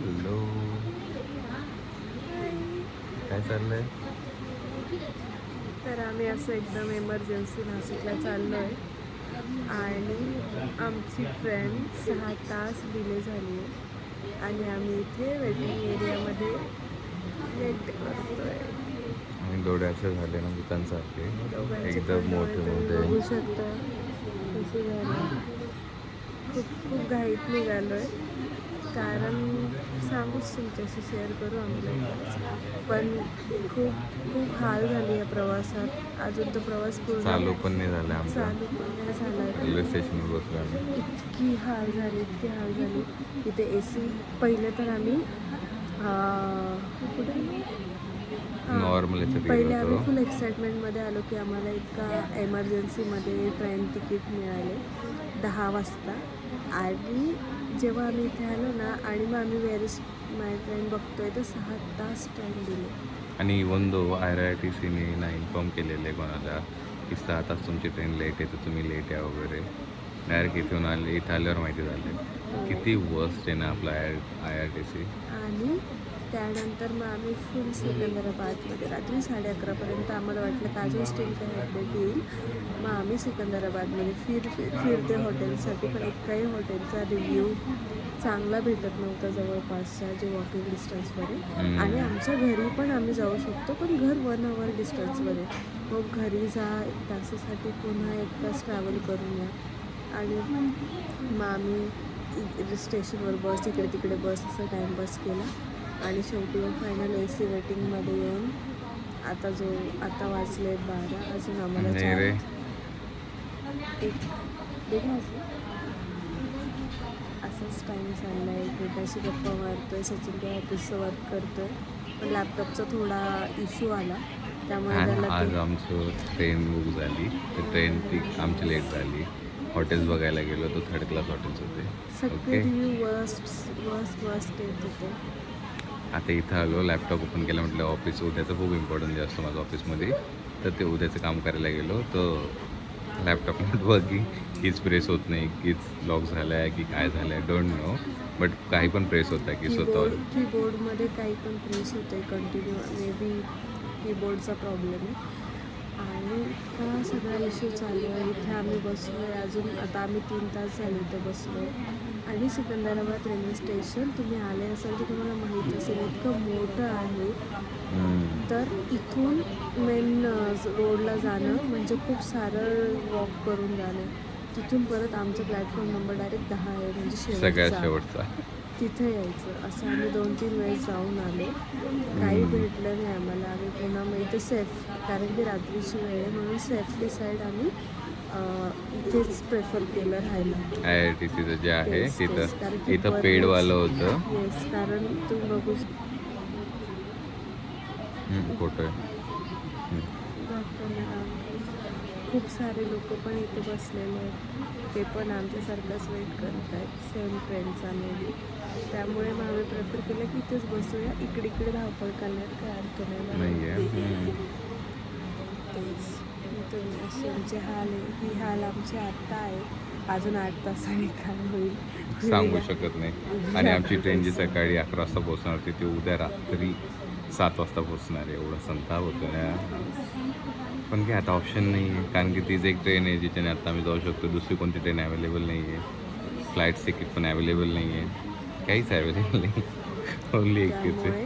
Hello, काय चाललंय? तर आम्ही असं एकदम एमर्जन्सी नाशिकला चाललो आहे आणि आमची ट्रेन 6 तास डिले झाली आहे आणि आम्ही इथे वेटिंग एरियामध्ये वेट करतो आहे. आणि डोळे असे झाले ना भूतांसारखे, दोघांचे एकदम पण डोळे मोठे तुम्ही मोठे. बघू शकता कसे झाले. खूप घाईत निघालो आहे कारण सांगूच तुमच्याशी शेअर करू आम्ही लवकरच, पण खूप हाल झाली या प्रवासात. अजून तो प्रवास पूर्ण चालू पण नाही झालं आमच्या. चालू पण नाही झाला रेल्वे आहे. स्टेशनवर बसलो आम्ही. इतकी हाल झाली इथे. AC पहिले तर आम्ही कुठे नॉर्मल याच्यात गेलो पहिले आम्ही होतो. फुल एक्साइटमेंटमध्ये आलो की आम्हाला एका एमर्जन्सीमध्ये ट्रेन तिकीट मिळाले 10 वाजता. आणि जेव्हा आम्ही इथे आलो ना आणि मग आम्ही वेअर इज माय ट्रेन बघतोय तर 6 तास ट्रेन दिले. आणि इवन दो IRTCने ना इन्फॉर्म केलेलं आहे कोणाला की 6 तास तुमची ट्रेन लेट आहे, तर तुम्ही लेट या वगैरे. डायरेक्ट इथून इथं आल्यावर माहिती झालं किती वर्स्ट आहे ना आपला IRTC. आणि त्यानंतर मग आम्ही फुल सिकंदराबादमध्ये रात्री 11:30पर्यंत आम्हाला वाटलं का अजून स्टील काही अपडेट येईल. मग आम्ही सिकंदराबादमध्ये फिरते हॉटेलसाठी, पण एकाही हॉटेलचा रिव्ह्यू चांगला भेटत नव्हता जवळपासच्या जे वॉकिंग डिस्टन्समध्ये. आणि आमच्या घरी पण आम्ही जाऊ शकतो, पण घर 1 आवर डिस्टन्सवर आहे. मग घरी जा, 1 तासासाठी पुन्हा 1 तास ट्रॅव्हल करून या. आणि मग आम्ही स्टेशनवर बस, इकडे तिकडे बस, असं टाईमपास केला. आणि शेवटी मग फायनल AC वेटिंगमध्ये येऊन आता वाजले 12. अजून आम्हाला नाही रे, एक वाजले. असाच टाईम चालला आहे. एकमेकाशी गप्पा मारतोय. सचिन काय ऑफिसचं वर्क करतोय, पण लॅपटॉपचा थोडा इश्यू आला त्यामुळे त्याला आज आमचं ट्रेन बुक झाली, तर ट्रेन ती आमची लेट झाली. हॉटेल्स बघायला गेलो तर 3rd क्लास हॉटेल्स होते. सगळे रिव्ह्यू वर्स्ट येत होते. आता इथं आलो, लॅपटॉप ओपन केला, म्हटलं ऑफिस उद्याचं खूप इम्पॉर्टंट असतं माझं ऑफिसमध्ये, तर ते उद्याचं काम करायला गेलो तर लॅपटॉप नॉट वर्किंग. कीच प्रेस होत नाही, कीच लॉक झालं आहे की काय झालं आहे डोंट नो, बट काही पण प्रेस होत आहे की स्वतःवर. कीबोर्डमध्ये काही पण प्रेस होतं आहे कंटिन्यू. मे बी कीबोर्डचा प्रॉब्लेम आहे. आणि इतका सगळा इश्यू चालू आहे. इथे आम्ही बसलो आहे अजून. आता आम्ही 3 तास झाले इथे बसलो आहे. आणि सिकंदराबाद रेल्वे स्टेशन तुम्ही आले असाल तर तुम्हाला माहीत असेल, इतकं मोठं आहे. तर इथून मेन रोडला जाणं म्हणजे खूप सारं वॉक करून जाणं. तिथून परत आमचा प्लॅटफॉर्म नंबर डायरेक्ट 10 आहे, म्हणजे सगळ्यात शेवटचा. तिथे यायचं. असं आम्ही 2-3 वेळेस जाऊन आलो, काही भेटलं नाही आम्हाला. आम्ही पुन्हा मग इथे सेफ, कारण की रात्रीची वेळ आहे म्हणून सेफ्टी साईड आम्ही इथेच प्रेफर केलं राहायला. IRTCचं जे आहे कारण की इथं पेडवालं होतं. येस, कारण तुम्ही बघू फोटो आहे. खूप सारे लोक पण इथे बसलेले आहेत. ते पण आमच्यासारखंच वेट करत आहेत सेम ट्रेनचा मे बी. त्यामुळे मग आम्ही प्रेफर केलं की इथेच बसूया. इकडे धावपळ करण्यात काय अर्थ नाही आहे. तेच तुम्ही असे आमचे हाल आहे. ही हाल आमची आत्ता आहे. अजून 8 तासांनी काय होईल सांगू शकत नाही. आणि आमची ट्रेन जी सकाळी 11 वाजता पोहोचणार होती ती उद्या रात्री 7 वाजता पोहोचणार आहे. एवढा संताप होतो ना, पण काय आता ऑप्शन नाही आहे, कारण की तीच एक ट्रेन आहे जिच्याने आता आम्ही जाऊ शकतो. दुसरी कोणती ट्रेन अवेलेबल नाही आहे. फ्लाईट तिकीट पण अवेलेबल नाही आहे, काहीच अवेलेबल नाही. ओनली एक आहे.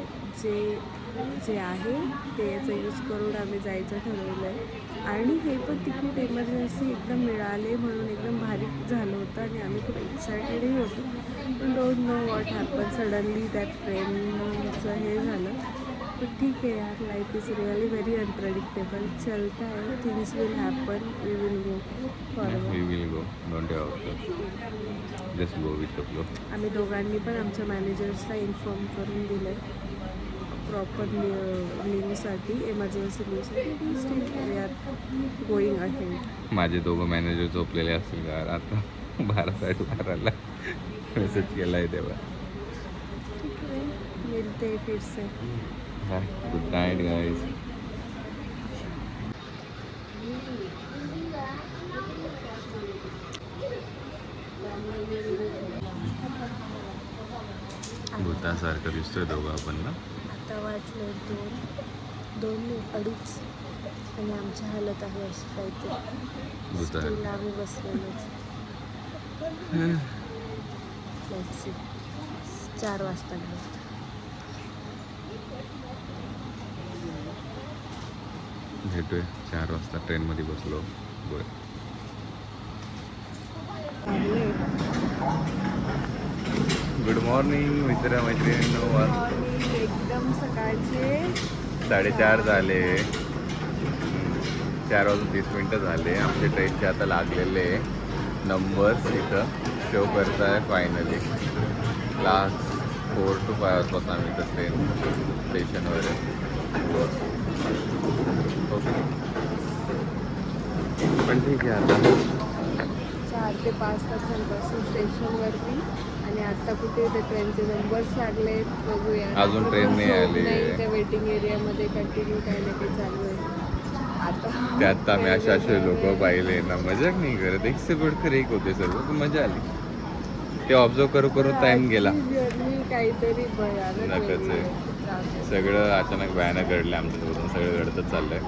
जे आहे त्याचा यूज करून आम्ही जायचं ठरवलं आहे. आणि हे पण तिकीट एमर्जन्सी एकदम मिळाले म्हणून एकदम भारी झालं होतं आणि आम्ही खूप एक्सायटेडही होतो. पण don't know what happen, suddenly that ट्रेनचं हे झालं. पण ठीक आहे यार, life is really very unpredictable. चलता है, things will happen, we will go forward. We will go, don't have option, just go with the flow. आम्ही दोघांनी पण आमच्या मॅनेजर्सला इन्फॉर्म करून दिलं प्रॉपर लिव्हसाठी, एमर्जन्सी लिव्हसाठी. Still we are going ahead. माझे दोघं मॅनेजर झोपलेले असतील का आता 12:30ला मेसेज केला आहे तेव्हा. ठीक आहे, मिलते फिर से. Good night guys. भूतासारखं दिसतोय दोघं आपण ना. आता वाजले 2:02 आणि आमची हालत आहे अशी काहीतरी. भूता स्टील आम्ही बसलेलोच. 4 वाजता गेलो. भेटूया 4 वाजता ट्रेनमध्ये बसलो. बरं. गुड मॉर्निंग मित्र मैत्रिणींनो. एकदम सकाळचे 4:30 झाले. 4:30 झाले. आमचे ट्रेनचे आता लागलेले नंबर्स इथं शो करत आहे. फायनली लास्ट 4 to 5 वाजपासून आम्ही इथं ट्रेन स्टेशनवर आहे. ओके, पण ठीक आहे. आता 4 ते 5 तासांपासून स्टेशनवरती आणि आता कुठे ते ट्रेनचे नंबर्स लागले बघूया. अजून ट्रेन नाही आली. नाही, त्या वेटिंग एरियामध्ये कंटिन्यू काही ना काही चालू आहे. आता त्यात आम्ही असे लोक पाहिले ना, मजाक नाही करत. एक से बढ़कर एक होते सर्व, पण मजा आली. ते ऑब्झर्व करू टाइम गेला. जर्नी काहीतरी भयानक नकच वेगळी आहे. आहे. सगळं अचानक भयानक घडलं आमच्यासोबत. सगळं घडतच चाललंय.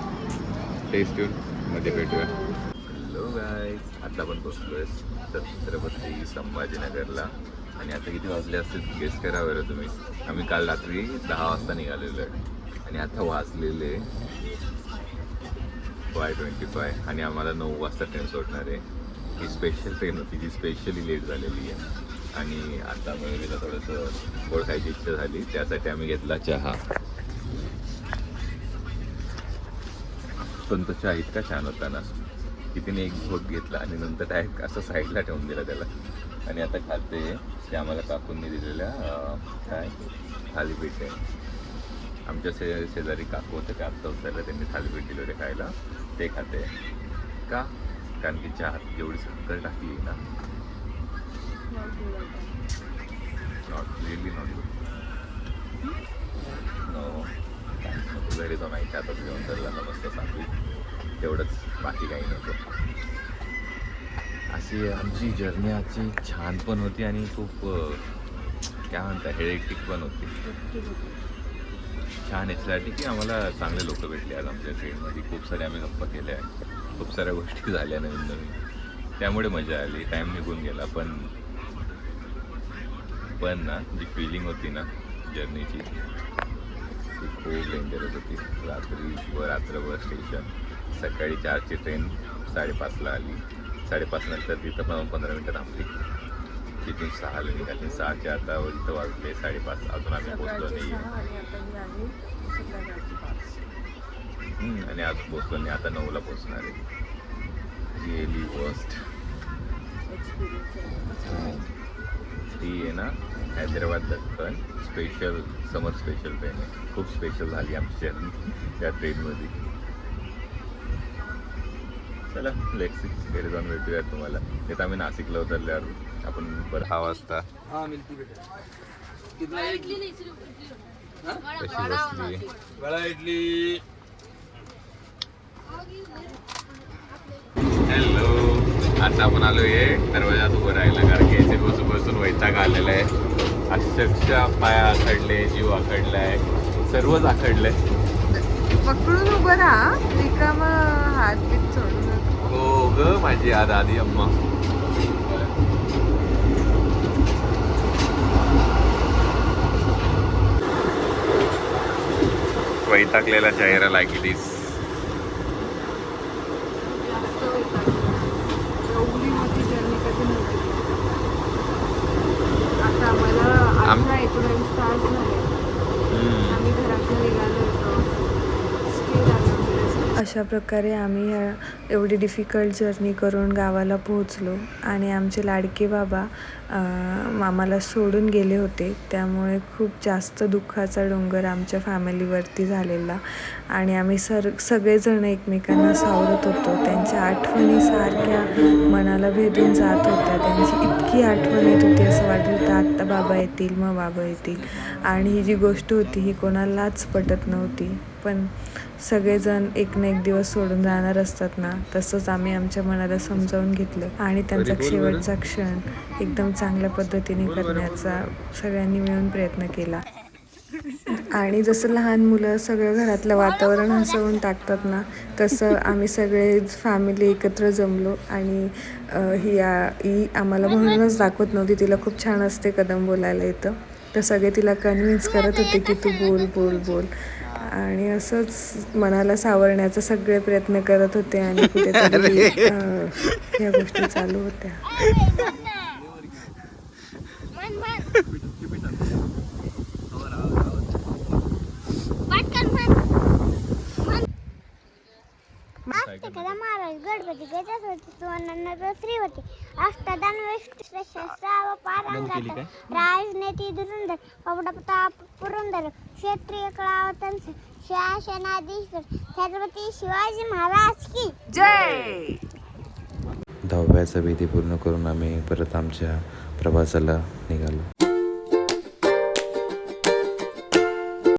टेस्ट येऊन मध्ये भेटूया. हॅलो गाईज, आता आपण बसलोय छत्रपती संभाजीनगरला आणि आता किती वाजले असतील गेस करा बरं तुम्ही. आम्ही काल रात्री 10 वाजता निघालेलो आहे आणि आता वाजलेले 5:25 आणि आम्हाला 9 वाजता ट्रेन सोडणार आहे. ही स्पेशल ट्रेन होती, जी स्पेशली लेट झालेली आहे. आणि आता मयुरीला थोडंसं गोड खायची इच्छा झाली, त्यासाठी आम्ही घेतला चहा. पण तो चहा इतका छान होता ना की तिने एक घोट घेतला आणि नंतर डायरेक्ट असं साईडला ठेवून दिला त्याला. आणि आता खाते ते आम्हाला काकूंनी दिलेल्या काय थालीपीठ आहे. आमच्या शेजारी काकू होते, ते आत्ता उचललं, त्यांनी थालीपीठ दिले होते खायला. ते खाते का, कारण की चहात जेवढी साखर टाकली ना, not really not good. No, घरी जाऊन आईच्या हातात घेऊन चालला ना मस्त साखळी, तेवढंच, बाकी काही नव्हतं. अशी आमची जर्नी आजची छान पण होती आणि खूप काय म्हणता हेडेक्टिक पण होती. छान याच्यासाठी की आम्हाला चांगले लोक भेटले आज आमच्या ट्रेनमध्ये. खूप सारे आम्ही गप्पा केल्या आहे, खूप साऱ्या गोष्टी झाल्या नवीन नवीन, त्यामुळे मजा आली. टाईम निघून गेला, पण ना जी फिलिंग होती ना जर्नीची ती खूप डेंजरस होती. रात्रभर स्टेशन. सकाळी 4ची ट्रेन 5:30ला आली. 5:30 नंतर तिथं 15 मिनटं थांबली. तिथून 6ला निघाली. 6चे आता इथं वाजले 5:30. अजून आम्ही पोचलो नाही आणि आज पोचलो नाही. आता 9ला पोचणार आहे. Really worst. ती आहे ना हैदराबाद दक्कन स्पेशल समर स्पेशल ट्रेन आहे. खूप स्पेशल झाली आमची जर्नी त्या ट्रेनमध्ये. चला लेट्स सी, घरी जाऊन भेटूया तुम्हाला. तिथं आम्ही नाशिकला उतरल्यावर आपण 6 वाजता कशी बसली. हॅलो, आता आपण आलो आहे दरवाजात उभं राहिला, कारण की याचे बसून वैताग आलेला आहे. अक्षरशः पाया आखडले, जीव आखडला आहे, सर्वच आखडलंय. पकडून उभं राहा, रिकामा हात बीत सोडू नका. हो ग माझी आधी अम्मा. वैतागलेला चेहरा लाईक इट इज. एवढी मोठी जर्नी कधी नव्हती. आता आम्हाला 18-19 तास झाले. आम्ही घरातून निघालो होतो. अशा प्रकारे आम्ही एवढी डिफिकल्ट जर्नी करून गावाला पोहोचलो आणि आमचे लाडके बाबा आम्हाला सोडून गेले होते. त्यामुळे खूप जास्त दुःखाचा डोंगर आमच्या फॅमिलीवरती झालेला आणि आम्ही सगळेजण एकमेकांना सावरत होतो. त्यांच्या आठवणी सारख्या मनाला भेदून जात होत्या. त्यांची इतकी आठवण येत होती, असं वाटत होतं आत्ता बाबा येतील, मग बाबा येतील. आणि ही जी गोष्ट होती ही कोणालाच पटत नव्हती. पण सगळेजण एक ना एक दिवस सोडून जाणार असतात ना, तसंच आम्ही आमच्या मनाला समजावून घेतलं आणि त्यांचा शेवटचा क्षण एकदम चांगल्या पद्धतीने करण्याचा सगळ्यांनी मिळून प्रयत्न केला. आणि जसं लहान मुलं सगळं घरातलं वातावरण हसवून टाकतात ना, तसं आम्ही सगळे फॅमिली एकत्र जमलो. आणि ही आम्हाला म्हणूनच दाखवत नव्हती, तिला खूप छान असते कदम बोलायला येतं, तर सगळे तिला कन्व्हिन्स करत होते की तू बोल बोल बोल. आणि असंच मनाला सावरण्याचा सगळे प्रयत्न करत होते आणि कुठेतरी या गोष्टी चालू होत्या. महाराज गणपती गजासोती सुवर्णनगर श्रीवती अष्टदानवेष्टव पारांगात राजनेती धुरंधर पवडपता पुरंदर क्षेत्रीय कलावतंस शासनाधीश्वर छत्रपती शिवाजी महाराज की जय. 10व्याचा विधी पूर्ण करून आम्ही परत आमच्या प्रवासाला निघालो.